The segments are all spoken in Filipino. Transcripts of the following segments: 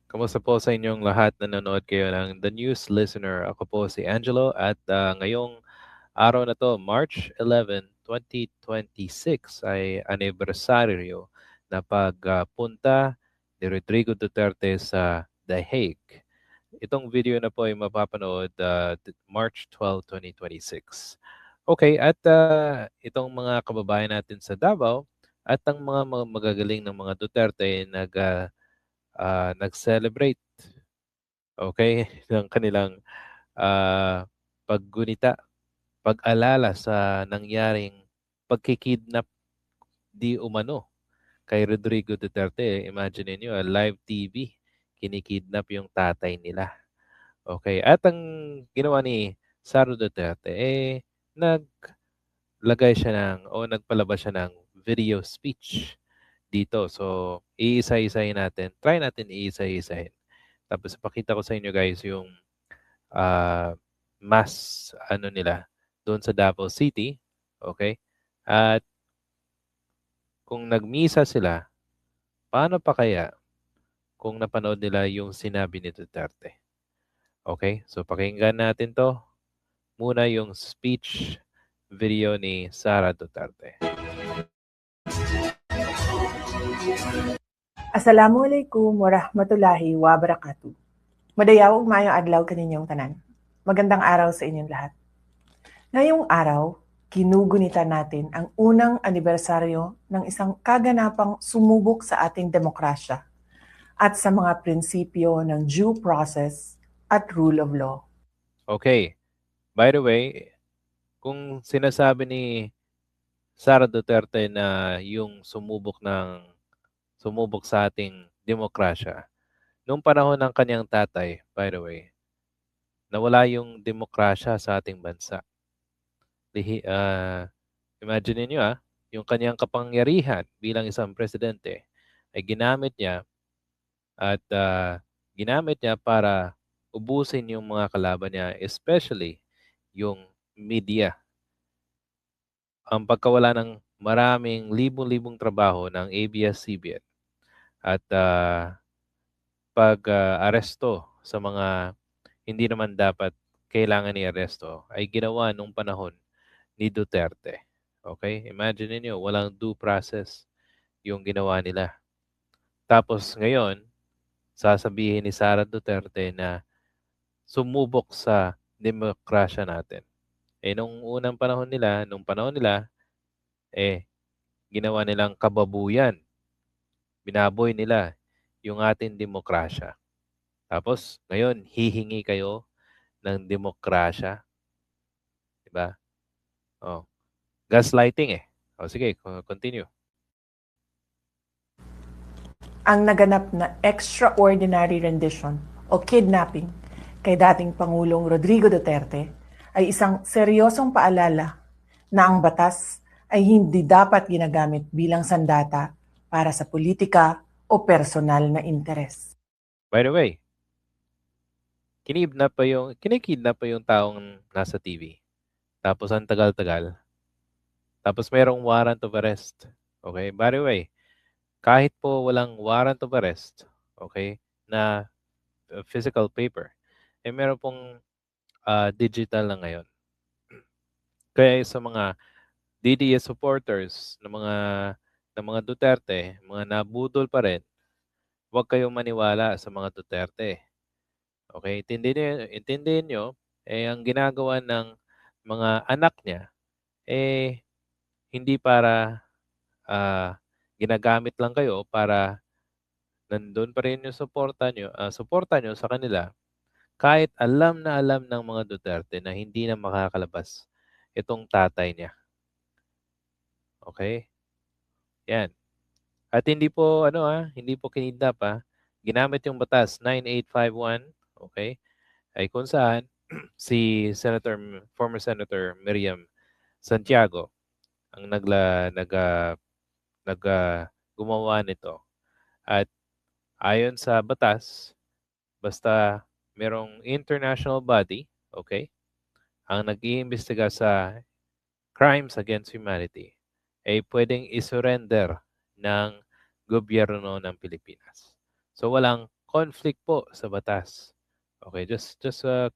Kamusta po sa inyong lahat na nanonood kayo ng The News Listener? Ako po si Angelo at ngayong araw na to, March 11, 2026 ay anibersaryo na pagpunta ni Rodrigo Duterte sa The Hague. Itong video na po ay mapapanood March 12, 2026. Okay, at itong mga kababayan natin sa Davao at ang mga magagaling ng mga Duterte ay nag-celebrate, okay, ng kanilang ah, paggunita, pag-alala sa nangyaring pagkikidnap di umano kay Rodrigo Duterte. Imagine niyo, live TV, kinikidnap yung tatay nila. Okay, at ang ginawa ni Sara Duterte, naglagay siya nagpalabas siya ng video speech dito. So, iisa-isahin natin. Try natin iisa-isahin. Tapos, pakita ko sa inyo guys yung ah, mass nila doon sa Davao City. Okay? At kung nagmisa sila, paano pa kaya kung napanood nila yung sinabi ni Duterte? Okay? So pakinggan natin to. Muna yung speech video ni Sara Duterte. Assalamualaikum warahmatullahi wabarakatuh. Madayaw mayong adlaw kaninyong tanan. Magandang araw sa inyong lahat. Ngayong araw, ginugunita natin ang unang anibersaryo ng isang kaganapang sumubok sa ating demokrasya at sa mga prinsipyo ng due process at rule of law. Okay. By the way, kung sinasabi ni Sara Duterte na yung sumubok sa ating demokrasya, nung panahon ng kanyang tatay, by the way, nawala yung demokrasya sa ating bansa. Imagine niyo yung kanyang kapangyarihan bilang isang presidente ay ginamit niya para ubusin yung mga kalaban niya, especially yung media. Ang pagkawala ng maraming libong-libong trabaho ng ABS-CBN at pag-aresto sa mga hindi naman dapat kailangan i-aresto ay ginawa nung panahon ni Duterte. Okay? Imagine niyo, walang due process yung ginawa nila. Tapos ngayon, sasabihin ni Sara Duterte na sumubok sa demokrasya natin. Nung panahon nila, ginawa nilang kababuyan. Binaboy nila yung ating demokrasya. Tapos, ngayon, hihingi kayo ng demokrasya. Diba? Oh, gaslighting eh. Sige, continue. Ang naganap na extraordinary rendition o kidnapping kay dating Pangulong Rodrigo Duterte ay isang seryosong paalala na ang batas ay hindi dapat ginagamit bilang sandata para sa politika o personal na interes. By the way, kinikidnap pa yung taong nasa TV. Tapos ang tagal-tagal. Tapos merong warrant of arrest. Okay? By the way, kahit po walang warrant of arrest, okay, na physical paper, meron pong digital na ngayon. Kaya sa mga DDS supporters ng mga Duterte, mga nabudol pa rin, huwag kayong maniwala sa mga Duterte. Okay? Intindihin nyo, ang ginagawa ng mga anak niya, hindi para ginagamit lang kayo para nandun pa rin yung suporta nyo sa kanila kahit alam na alam ng mga Duterte na hindi na makakalabas itong tatay niya. Okay? Yan. At hindi po kinidnap Ginamit yung batas 9851, okay? Ay kung saan si former Senator Miriam Santiago ang gumawa nito. At ayon sa batas, basta merong international body, okay, ang nag-iimbestiga sa crimes against humanity, ay pwedeng isurrender ng gobyerno ng Pilipinas. So walang conflict po sa batas. Okay, just a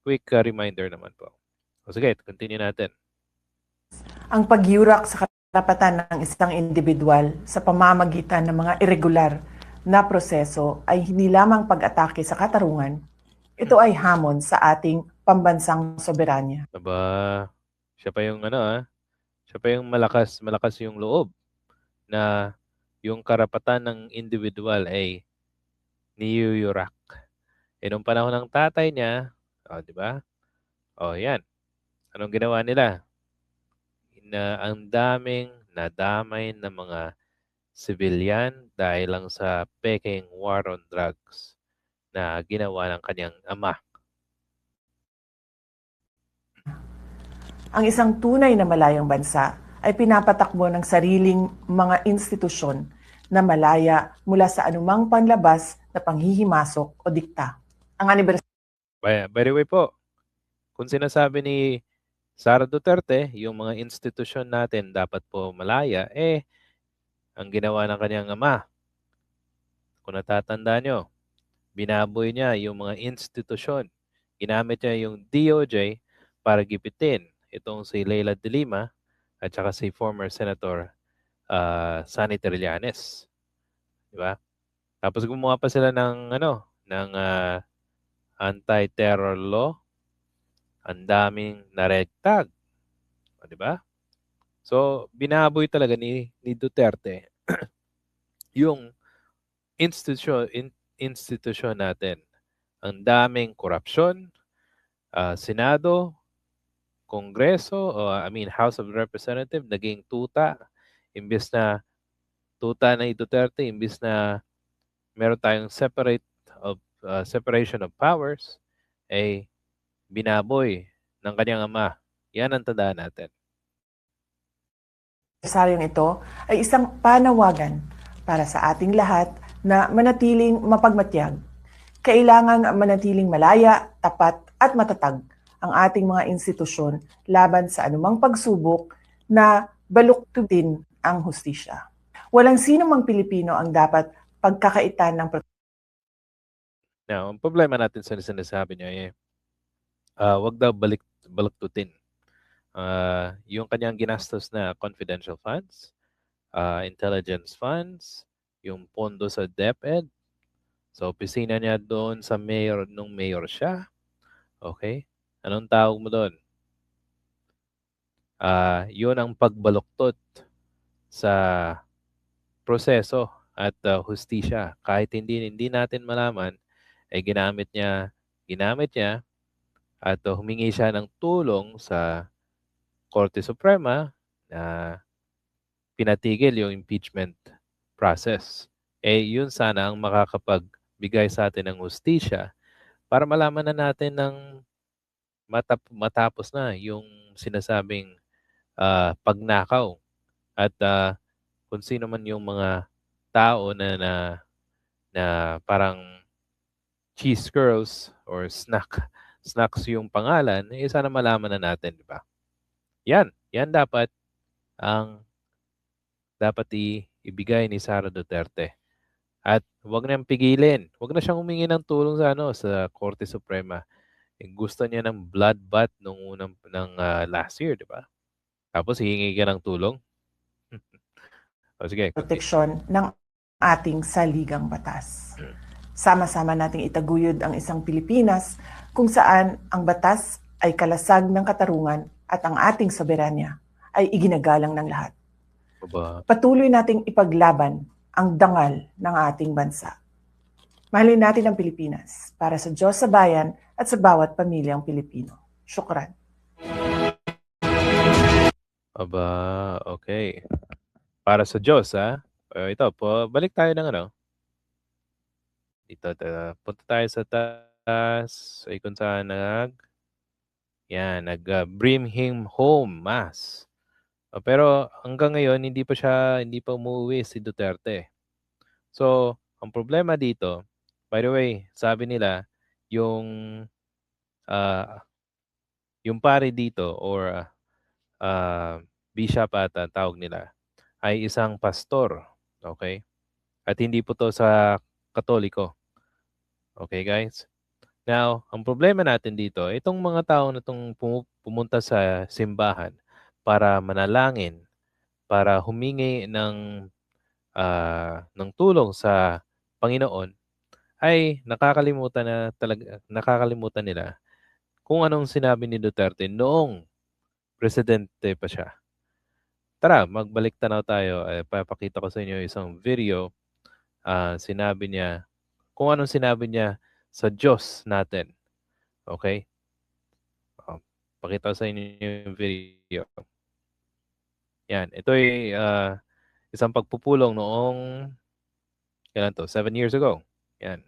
quick reminder naman po. O sige, continue natin. Ang pagyurak sa karapatan ng isang individual sa pamamagitan ng mga irregular na proseso ay hindi lamang pag-atake sa katarungan, ito ay hamon sa ating pambansang soberanya. Aba, siya pa yung siya pa yung malakas yung loob na yung karapatan ng individual ay niyuyurak. Nung panahon ng tatay niya, di ba? Yan. Anong ginawa nila? Na ang daming nadamay na mga civilian dahil lang sa peking war on drugs na ginawa ng kanyang ama. Ang isang tunay na malayang bansa ay pinapatakbo ng sariling mga institusyon na malaya mula sa anumang panlabas na panghihimasok o dikta. Ang By the way po, kung sinasabi ni Sara Duterte, yung mga institusyon natin dapat po malaya, ang ginawa ng kanyang ama, kung natatanda nyo, binaboy niya yung mga institusyon. Ginamit niya yung DOJ para gipitin itong si Leila de Lima at saka si former Senator Sonny Trillanes. Di ba? Tapos gumawa pa sila ng anti-terror law. Ang daming naregtag. Di ba? So, binaboy talaga ni Duterte yung institusyon natin. Ang daming korupsyon, Senado, Kongreso, House of Representatives, naging tuta. Imbis na tuta na Duterte, imbis na meron tayong separation of powers, ay binaboy ng kanyang ama. Yan ang tandaan natin. anibersaryong ito ay isang panawagan para sa ating lahat na manatiling mapagmatyag. Kailangan manatiling malaya, tapat at matatag ang ating mga institusyon laban sa anumang pagsubok na baluktutin ang hustisya. Walang sino mang Pilipino ang dapat pagkakaitan ng Now, ang problema natin sa sinasabi niya wag daw baluktutin. Yung kanyang ginastos na confidential funds, intelligence funds, yung pondo sa DepEd, sa opisina niya doon sa mayor nung mayor siya. Okay? Anong tawag mo doon? Yun ang pagbaluktot sa proseso at hustisya. Kahit hindi natin malaman, ay ginamit niya at humingi siya ng tulong sa Korte Suprema na pinatigil yung impeachment process. Yun sana ang makakapagbigay sa atin ng hustisya para malaman na natin ng matapos na yung sinasabing pagnakaw at kung sino man yung mga tao na parang cheese girls or snacks yung pangalan, sana malaman na natin, di ba? Yan dapat ang dapat ibigay ni Sara Duterte. At wag niyang pigilin. Wag na siyang humingi ng tulong sa Korte Suprema. Gusto niya ng bloodbath nung last year, di ba? Tapos hihingi ka ng tulong. Sige, proteksyon ng ating saligang batas. Sama-sama nating itaguyod ang isang Pilipinas kung saan ang batas ay kalasag ng katarungan at ang ating soberanya ay iginagalang ng lahat. Patuloy nating ipaglaban ang dangal ng ating bansa. Mahalin natin ang Pilipinas para sa Diyos sa bayan at sa bawat pamilyang Pilipino. Syukran. Okay. Para sa Diyos, ha? Ito, balik tayo ng Dito, punta tayo sa taas. Ay kung saan nag-bring him home mass. Pero hanggang ngayon, hindi pa umuwi si Duterte. So, ang problema dito, by the way, sabi nila, yung pare dito or bishop ata tawag nila, ay isang pastor. Okay? At hindi po to sa Katoliko. Okay, guys? Now, ang problema natin dito, itong mga tao na itong pumunta sa simbahan para manalangin, para humingi ng tulong sa Panginoon, ay nakakalimutan nila kung anong sinabi ni Duterte noong presidente pa siya. Tara, magbalik tanaw tayo. Papakita ko sa inyo isang video. Sinabi niya, kung anong sinabi niya sa Diyos natin. Okay? Pakita ko sa inyo yung video. Yan. Ito ay isang pagpupulong noong, kailan to? 7 years ago. Yan.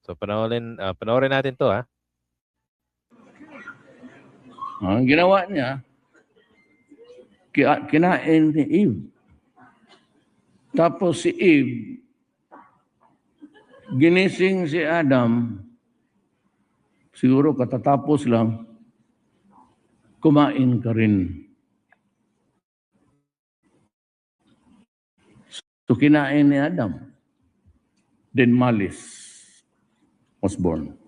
So, panoorin natin to, ha? Ang ginawa niya, kinain ni Eve. Tapos si Eve, ginising si Adam, siguro katatapos lang, kumain ka rin. So kinain ni Adam. Then malice was born.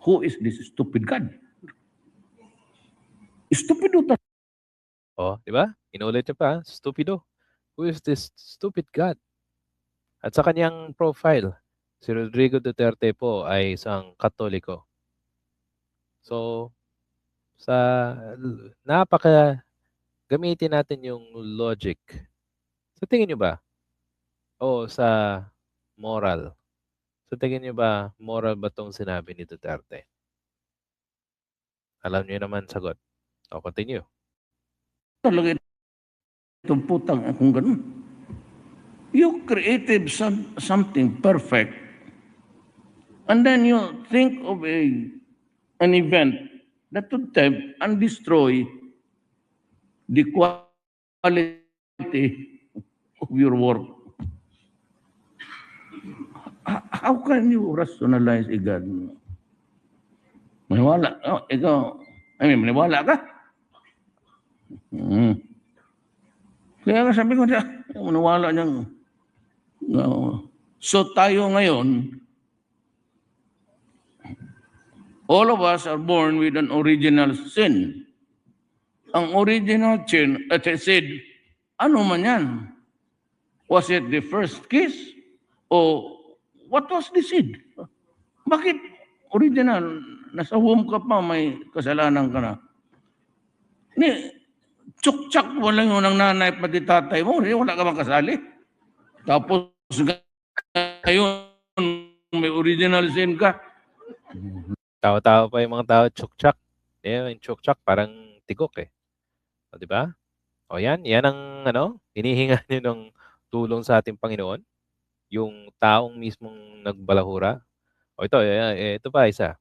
Who is this stupid God? Stupido ta. Oh, di ba? Inulit niya pa, stupido. Who is this stupid God? At sa kanyang profile, si Rodrigo Duterte po ay isang Katoliko. So, gamitin natin yung logic. Sa tingin nyo ba? O sa moral? Sa tingin nyo ba, moral ba itong sinabi ni Duterte? Alam nyo naman sagot. O, continue. Talaga itong putang akong ganun. You created something perfect and then you think of an event that would tempt and destroy the quality of your work. How can you rationalize a God? Maniwala. Maniwala ka? Kaya nga sabi ko, maniwala niyang. So tayo ngayon, all of us are born with an original sin. Ang original sin, at I said, ano man yan? Was it the first kiss? O what was the seed? Bakit original? Nasa womb ka pa, may kasalanan ka na. Tsuktsak mo lang yung nanay pati tatay mo, wala ka bang kasali? Tapos ngayon, may original sin ka. Tawa-tawa pa yung mga tao, tsuktsak. Yung tsuktsak parang tigok eh. O, di ba? O yan ang hinihinga nyo ng tulong sa ating Panginoon. Yung taong mismong nagbalahura. O ito pa isa.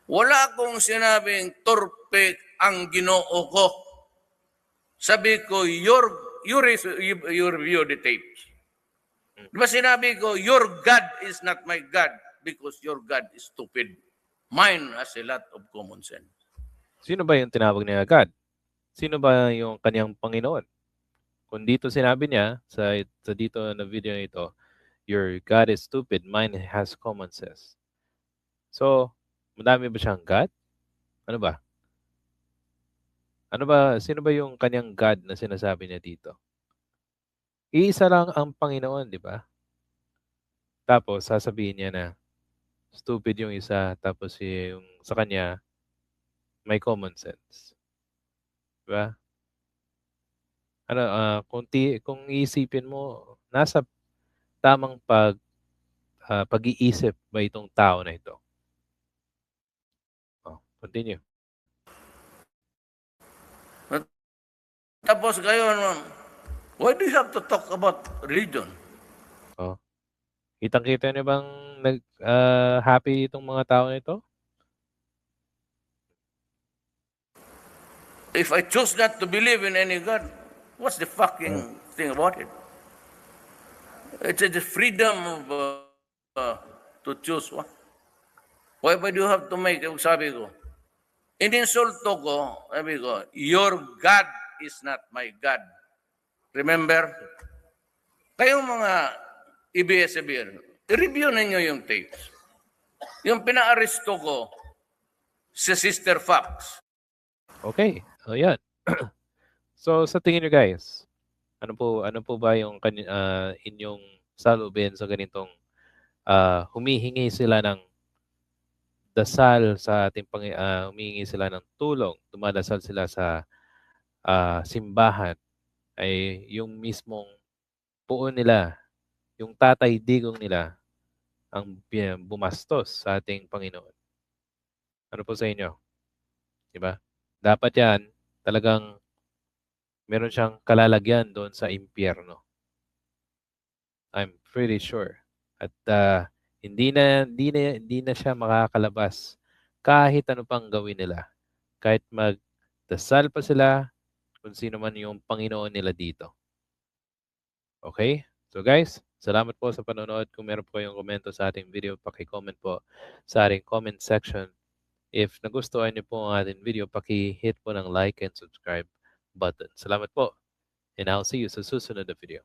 Wala akong sinabing torpe ang Ginoo ko. Sabi ko, you review the tapes. Diba sinabi ko, your God is not my God because your God is stupid. Mine has a lot of common sense. Sino ba yung tinawag niya God? Sino ba yung kanyang Panginoon? Kung dito sinabi niya, sa dito na video ito, your God is stupid, mine has common sense. So, madami ba siyang God? Ano ba? Sino ba yung kanyang God na sinasabi niya dito? Iisa lang ang Panginoon, di ba? Tapos, sasabihin niya na stupid yung isa, tapos yung sa kanya, may common sense. Di ba? Kung iisipin mo, nasa tamang pag-iisip ba itong tao na ito? Continue. Tapos ngayon, why do you have to talk about religion? Kitang-kita niyo bang happy itong mga tao na ito? If I choose not to believe in any God, what's the fucking thing about it? It's the freedom of to choose one. Why do you have to make, sabi ko, ininsulto ko, sabi ko, your God is not my God Remember? Kayong mga EBS-CBN, i-review ninyo yung tapes. Yung pina-aresto ko si Sister Fox. Okay. O yan. So sa tingin nyo guys, ano po ba yung inyong saloobin sa ganitong humihingi sila ng dasal sa ating humihingi sila ng tulong, dumadasal sila sa simbahan, ay yung mismong puon nila, yung tatay digong nila ang bumastos sa ating Panginoon. Ano po sa inyo? Diba? Dapat yan, talagang meron siyang kalalagyan doon sa impyerno. I'm pretty sure. At hindi na siya makakalabas kahit ano pang gawin nila. Kahit magdasal pa sila, kung sino man yung Panginoon nila dito. Okay? So guys, salamat po sa panonood. Kung meron po kayong komento sa ating video, paki-comment po sa ating comment section. If nagustuhan niyo po ang ating video, paki-hit po ng like and subscribe button. Salamat po. And I'll see you sa susunod na video.